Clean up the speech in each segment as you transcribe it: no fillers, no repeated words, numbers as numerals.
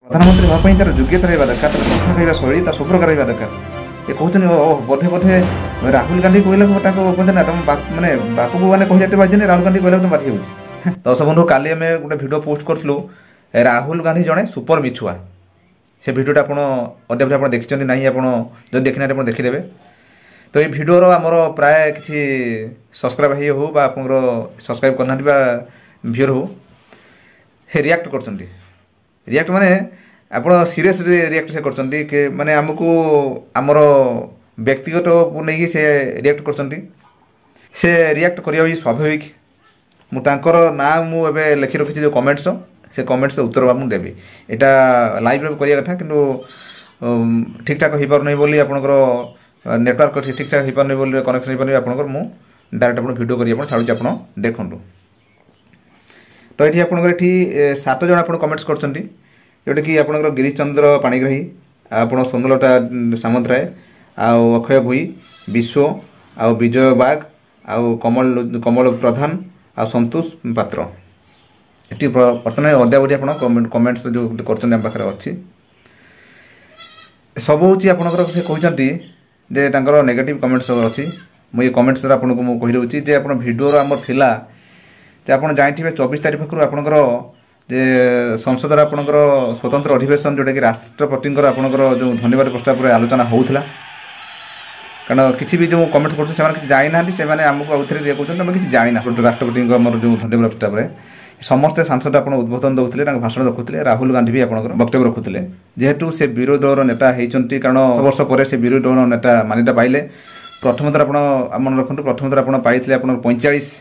प्रधानमंत्री भाई तार योग्यता रहा दरकार तार कथा कहवा शैली सब प्रकार रहा दरकार ये कहते बोधे बोधे राहुल गांधी कहला कहते ना तुम मैंने बापू को मैंने कहते बाजे राहुल गांधी कहला तुम बाधी हो दर्शक बंधु काली आम गोटे भिडियो पोस्ट करूँ राहुल गांधी जड़े सुपर मिछुआ से भिडियोटा आप देखते ना आप देखना आप देखिदेवे तो ये भिडियोर आमर प्राय किसी सब्सक्राइब हो आप सब्सक्राइब करना व्यूअर हो से रिएक्ट कर रिएक्ट माने आप सीरियस रिएक्ट से कर माने आमको आमर व्यक्तिगत को नहीं से रिएक्ट कर से रिएक्ट करवा भी स्वाभाविक मुझर ना मुझे लिखि रखी जो कमेंट्स से कमेंट्स उत्तर मुझे देवी यहाँ लाइव करवा कथा कि ठीक ठाक हो पार बोली आपंकर नेटवर्क ठीक ठाक हो पार बोली कनेक्शन हो पार आपंकर मुझे डायरेक्ट आप भिडियो कर छाड़ी आप देखूँ तो ये आपंकर 7 जन आप कमेंट्स कर जोटा कि आपंकर गिरीश चंद्र पाणिग्राही आप सोनलता सामंतराय आउ अक्षय भुई विश्व आउ विजय बाग आउ कमल प्रधान आ संतोष पात्र ये बर्तमान अद्यावधि आप कमेंट्स जो कर अच्छी सब हूँ आपंकर से कहते जे नेगेटिव कमेंट्स सब अच्छी मुझे कमेंट्स आपको मुझे कही दूसरी जे आप भिडियो आम थिला आप जानते 24 तारीख पाखु आपंकर जे संसद आपंकर स्वतंत्र अधिवेशन जोटा कि राष्ट्रपति आपंकर जो धन्यवाद प्रस्ताव पर आलोचना होता कारण किसी भी जो कमेंट्स कर जाना से आमको आउ थे ये कहते किसी जाना राष्ट्रपति जो धन्यवाद प्रस्ताव में समस्ते सांसद आप उद्बोधन दौले भाषण रखुते राहुल गांधी भी आप वक्तव्य रखुते जेहेतु से विरोधी दल नेता होती कारण वर्ष पर से विरोधी दल नेता मान्यता पाइले प्रथम थर आप मन रखु प्रथम थर आप पाई 45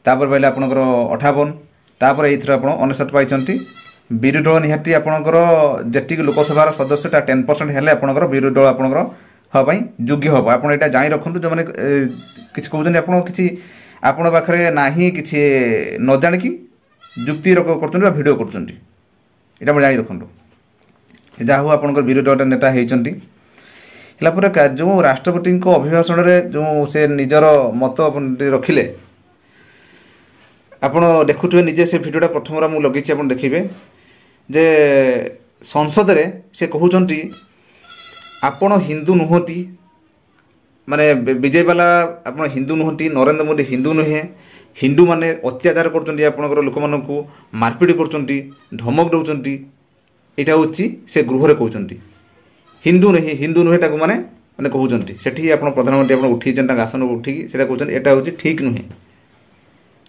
तापर पाइले आपंकर 58 तापर ये आप 59 पाई विरोधी दल निहाती आपंकर जी लोकसभा सदस्य 10% हेल्ले आपंकर विरोधी दल आपंकर हाँपाई योग्य हम आप जानी रखु जो मैंने किसी कहते आप किसी आपण पाखे ना किसी न जाणिकी जुक्ति कर भिडियो कर जानी रखु जहाँ हूँ आपंकर विरोधी दल नेता होता जो राष्ट्रपति अभिभाषण में जो से निजर मत रखिले आपण देखुए निजे से भिडियोटा प्रथम मुझे लगे आप देखिए जे संसद रे से कहते आपण हिंदू नुहति माने विजय वाला आप हिंदू नुहति नरेंद्र मोदी हिंदू नुहे हिंदू माने अत्याचार कर लोक मान मारपिट कर धमक दौरान यहाँ हूँ से गृह कहते हिंदू नुहे माने माने कहते से आप प्रधानमंत्री आप उठी आसन उठिकी कहते यहाँ हूँ ठीक नुहे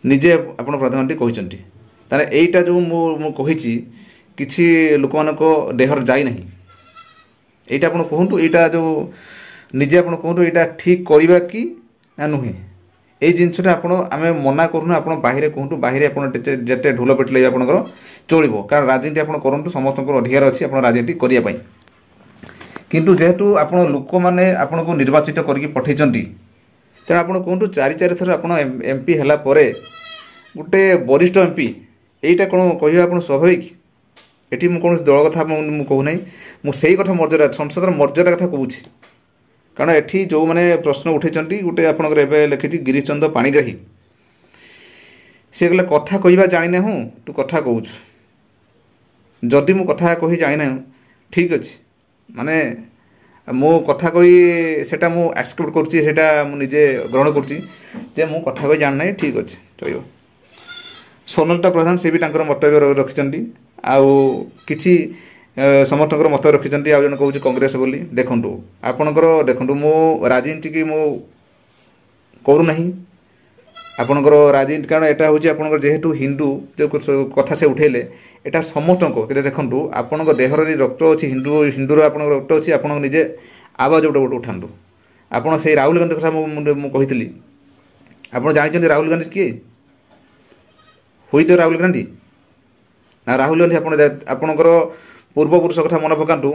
निजे आप प्रधानमंत्री कहते तार यहीटा जो मुझे किसी लोक मान देहर जाना यहाँ आप कहतु यहाँ जो निजे आप कहतु यहाँ ठीक करवा कि ना नुहे ये जिनसा आम मना करूँ आप बाहर कहतु बाहर आपते ढोल पिटले आपंकर चलो कारण राजनीति आप करूँ समस्त अधिकार अच्छी आप राजनीति करने किंतु जेहेतु आप लोक मैंने आपन को निर्वाचित करके पठे तेणु आप कहतु 4 थर आप एमपी है गोटे वरिष्ठ एमपी यहीटा कौन कह आप स्वाभाविक ये कौन दल कथा मुझे कहूना मुझे कथा मर्यादा संसदर मर्यादा कथा कहूँ कारण ये जो मैंने प्रश्न उठे गोटे आपंकर लिखी गिरीश चंद्र पाणिग्राही सी कहले कथा कहवा जाना हूँ तू कथा कहूँ जदि मु कथा कही जाना ठीक अच्छे माने मो कथा कही सेटा मु एक्सेप्ट करुँचा मुझे ग्रहण करुँचे मु कथा कही जाना ठीक अच्छे चलो सोनलता प्रधान से भी मतव्य रखिंट आउ किसी समर्थक मत रखिंट आउ जन कहूँ कांग्रेस बोली देखु आपणकर देखु मो राजनीति की मो करूना आपणकर राजनीति कारण यहाँ हूँ आपंकर जेहेतु हिंदू जो कथा से उठेले यहाँ समस्त देखु आपण देहर रक्त अच्छी हिंदूर आप रक्त अच्छी आप निजे आवाज गोटे गोटे उठातु आपड़ से राहुल गांधी कथा मुझे कही आप जानते राहुल गांधी किए हुई तो राहुल गांधी ना राहुल गांधी आपणकर पूर्वपुरुष कथा मन पकातु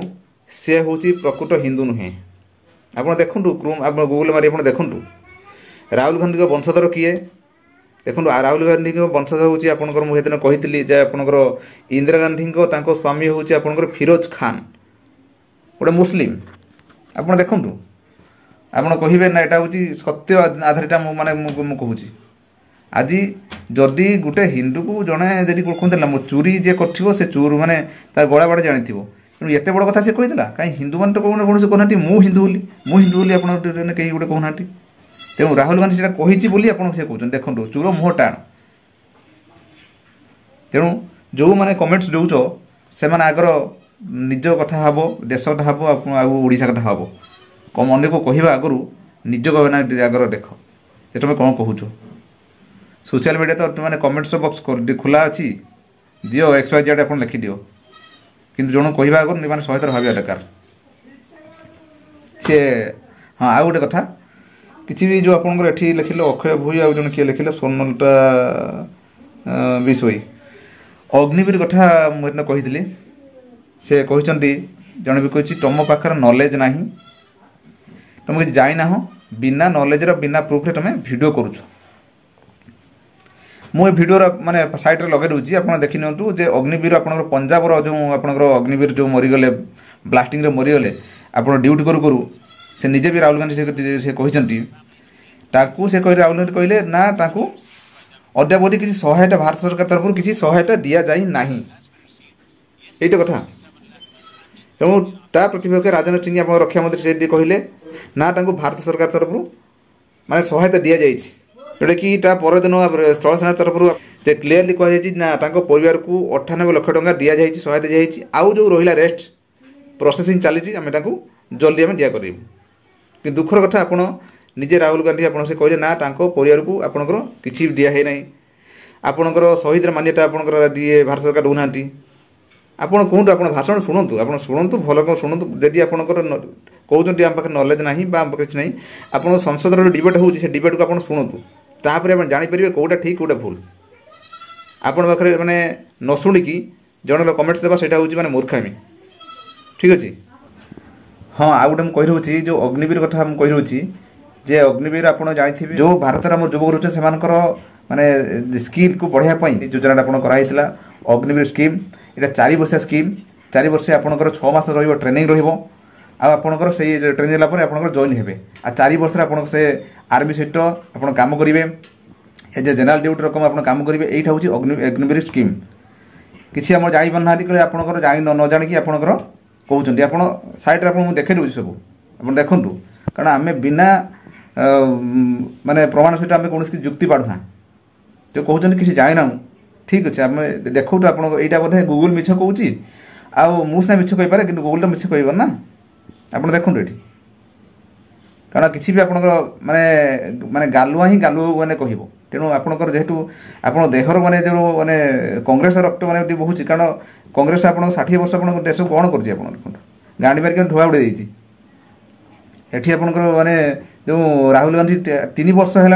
सी हूँ प्रकृत हिंदू नुहे आप देखु आप गूगल मारी आप देखु राहुल गांधी वंशधर किए देखो राहुल गांधी वंशज हूँ आपंकर मुझे कही आपंकर इंदिरा गांधी स्वामी हूँ आपंकर फिरोज खान गोटे मुस्लिम आप देखु आप कहे ना यहाँ हूँ सत्य आधारित माने कहूँ आज जदि गोटे हिंदू को जड़े जब कहते ना चोरी जे कर से चोर मैंने तार गला बाड़े जानी तेणु एत बड़ कथा से कहला कहीं हिंदू मैंने तो कौन से कहना मुझे हिंदू आप कहीं गोटे कहना तेणु राहुल गांधी से कही आप कहते देखो चोर मुह टाण तेणु जो मैंने कमेंट्स दौच से आगर निज कथा हम देश कथा हम आशा कथा हम कम अनेक को कह आगु निज आगर देख ये तुम कौन कहूच सोशल मीडिया तो मैंने कमेंट्स बॉक्स खोला अच्छी दियो XYZ आप लिखि दियो किंतु जन कह आगे मैंने 100 थर भाव दरकार सी हाँ आ गए कथा किसी भी जो आपंकर ये लिखिल अक्षय भूई आ जन किए लिखिल सोनलता विषय अग्निवीर कथा मुझे कही से कहते जन भी कही तुम पाखर नॉलेज ना तुम कि जाना बिना नॉलेज बिना प्रूफ तुम वीडियो करुच मुझे वीडियो माने साइट रे लगे दूसरी आप देखी नियंतु जे अग्निवीर आप पंजाब जो आपंकर अग्निवीर जो मरीगले ब्लास्टिंग मरीगले आप ड्यूटी करू करू से निजे भी राहुल गांधी से कहते से कह राहुल गांधी कहले ना ताकू अद्यावधि किसी सहायता भारत सरकार तरफ किसी सहायता दि जाए ना ये कथा तेणु ता प्रतिपक्ष राजनाथ सिंह आप रक्षा मंत्री से कहले ना भारत सरकार तरफ माने सहायता दि जाए जोटा कि परदिन स्थल सेना तरफ क्लीयरली कहुई ना परिवार को 98 लाख टंका दि जाए सहायता दी जाए आउ जो रहा रेस्ट प्रोसेसिंग चली आम जल्दी आम दिया करूँ कि दुखर कथा आपड़ निजे राहुल गांधी आप कहले ना परिवार को आपंकर किसी दिहे ना आपणकर शहीद मान्यता आपंकर दिए भारत सरकार दौना आप कहतु आप भाषण शुणु आप शुणु भल शुणु जदि आपंकर कहते आम पाखे नॉलेज ना किसी ना आप संसद डिबेट हो डिबेट को आप शुणु तापर आप जापर कौटा ठीक कौटा भूल आपण पाखे मैंने न शुणिकी जन कमेंट्स देवा से हूँ मूर्खामी ठीक अच्छे हाँ आ गए मुझे कही जो अग्निवीर कथा मुझे कही जे अग्निवीर आप जानी जो भारत आम युवक रोचे से माने स्किल को बढ़ाई योजना आप कराई अग्निवीर स्कीम यहाँ 4 वर्षिया स्कीम 4 वर्ष आपंकर 6 मास ट्रेनिंग आपंकर से ट्रेनिंग आप जॉइन हे आ 4 वर्ष आप से आर्मी सहित आप कम करेंगे एज ए जनरल ड्यूटी रकम आप कम करेंगे यहीटा हूँ अग्निवीर स्कीम किसी आम जापर ना कहे आपंकर न जाणी आपंकर कहते आप साइट आप देखे दूसरी सब आप देखूँ कारण आम बिना माने प्रमाण सहित आम कौन जुक्ति पाड़ना जो कहते किसी जाना ठीक अच्छे आम देखो आप बोधे गूगल मिछ कौच आना मिछ कहीपे कि गूगल तो मिछ कह ना आप देखो ये कारण किसी भी आपंकर माने माने गालुआ ही गालुआ मैंने कह तेणु आपंकर जेहेतु आप देहर माने जो माने कांग्रेस रक्त मैंने बहुत कारण कांग्रेस आप 60 वर्ष आप देश को कौन कर गाड़ी मारिक धुआ उड़े एटी आपंकर माने जो राहुल गांधी 3 वर्ष है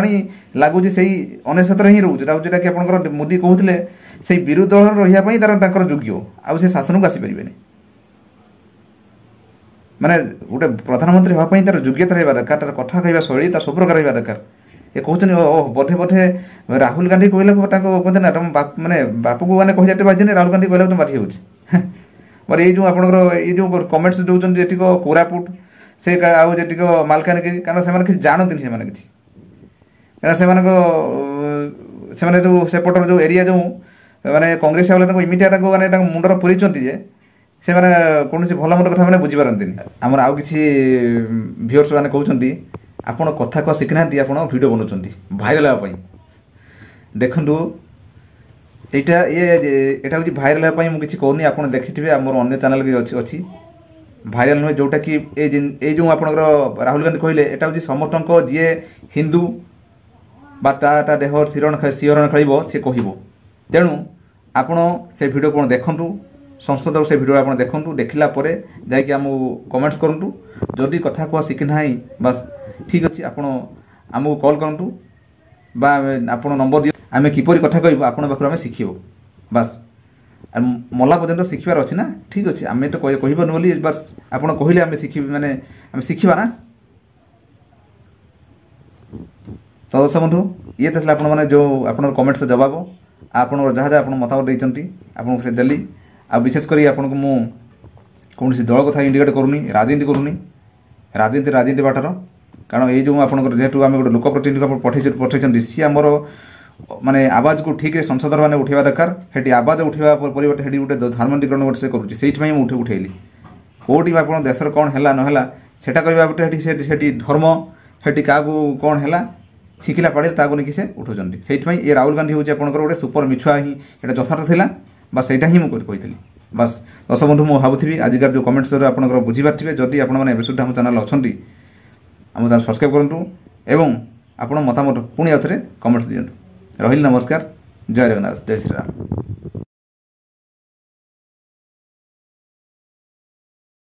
लगुच से 99 ही रोचे जोटा कि आप मोदी कहते से विरोधी दल रही योग्य आसे शासन को आसीपारे माने गोटे प्रधानमंत्री हाँपाई तार योग्यता रहा दरकार तार कथा कहवा शैली सब प्रकार रहा दरकार ये कहते बोधे बोधे राहुल गांधी कहला कहते ना तुम माने बापू को मैंने कही बाजी राहुल गांधी कहला तुम बाधी हो मोर ये जो आप ये जो कमेंट्स दौरान जी कोरापुट से आटिक मालकानगिरी कारण से जानती किसी कारण जो सेपटर जो एरिया जो माने कांग्रेस वाले इमिडिया माने मुंडर पूरी से माने कौन भल मंद कथा बुझीपारती आमर आउ कि व्यूअर्स मैंने कहते आपड़ कथा कह शिखना आप वीडियो बनाऊँ भाइराल हाँपाई देखु यहाँ ये हूँ भाइराल हाँपाई मुझे कहूनी आप देखिथे मोर अन्य चैनल भी अच्छी भाइराल नुहे जोटा कि ये जो आप राहुल गांधी कहले यहाँ हूँ समस्त जी हिंदू ता देह शिहरण खेल सी कह तेणु आपण से वीडियो को देखु संसद से वीडियो आप देखु देखला जाकि कमेंट्स करूँ जदि कथा कह शिखना बस ठीक अच्छे आपको कॉल करूँ आप नंबर दिए आम किपर कथा कहूँ आप पाखु शिखब बस मला पर्यटन शिखार अच्छे ना ठीक अच्छे आम तो कहबन बोली बस आप कहले आम शिख माने आम शिखा ना तो दर्शक बंधु ये तो आपने जो आप कमेंट्स जवाब आप जहाँ जहाँ आप मतामत देती आपको से देली आ विशेषकर आपको मु कौन दल कथा इंडिकेट करूनी राजनीति करूनी राजनीति बाटर कारण ये जो आप जेहेतु आम गोटे लोक प्रतिनिधि पठे सी आमर ମାନେ ଆବାଜକୁ ଠିକ୍ରେ ସଂସଦର ମାନେ ଉଠାଇବା ଦରକାର। ସେଠି ଆବାଜ ଉଠାଇବା ପରିବର୍ତ୍ତେ ସେଠି ଗୋଟେ ଧର୍ମାନ୍ତରୀକରଣ ଗୋଟେ ସେ କରୁଛି, ସେଇଥିପାଇଁ ମୁଁ ଉଠେଇଲି। କେଉଁଠି ଆପଣ ଦେଶର କ'ଣ ହେଲା ନହେଲା ସେଇଟା କରିବା ଗୋଟେ ସେଠି ଧର୍ମ ସେଠି କାହାକୁ କ'ଣ ହେଲା ଶିଖିଲା ପାଡ଼ିଲେ ତାକୁ ନେଇକି ସେ ଉଠାଉଛନ୍ତି। ସେଇଥିପାଇଁ ଏ ରାହୁଲ ଗାନ୍ଧୀ ହେଉଛି ଆପଣଙ୍କର ଗୋଟେ ସୁପର ମିଛୁଆ ହିଁ, ଏଇଟା ଯଥାର୍ଥ ଥିଲା। ବାସ୍ ସେଇଟା ହିଁ ମୁଁ କହିଥିଲି। ବାସ୍ ଦର୍ଶକ ବନ୍ଧୁ, ମୁଁ ଭାବୁଥିବି ଆଜିକାର ଯେଉଁ କମେଣ୍ଟସରେ ଆପଣଙ୍କର ବୁଝିପାରିଥିବେ। ଯଦି ଆପଣମାନେ ଏବେ ସୁଦ୍ଧା ଆମ ଚ୍ୟାନେଲ ଅଛନ୍ତି, ଆମ ଚ୍ୟାନେଲ ସବସ୍କ୍ରାଇବ୍ କରନ୍ତୁ ଏବଂ ଆପଣ ମତାମତ ପୁଣି ଆଉ ଥରେ କମେଣ୍ଟ ଦିଅନ୍ତୁ। ରହିଲି, ନମସ୍କାର, ଜୟ ଜଗନ୍ନାଥ, ଜୟ ଶ୍ରୀରାମ।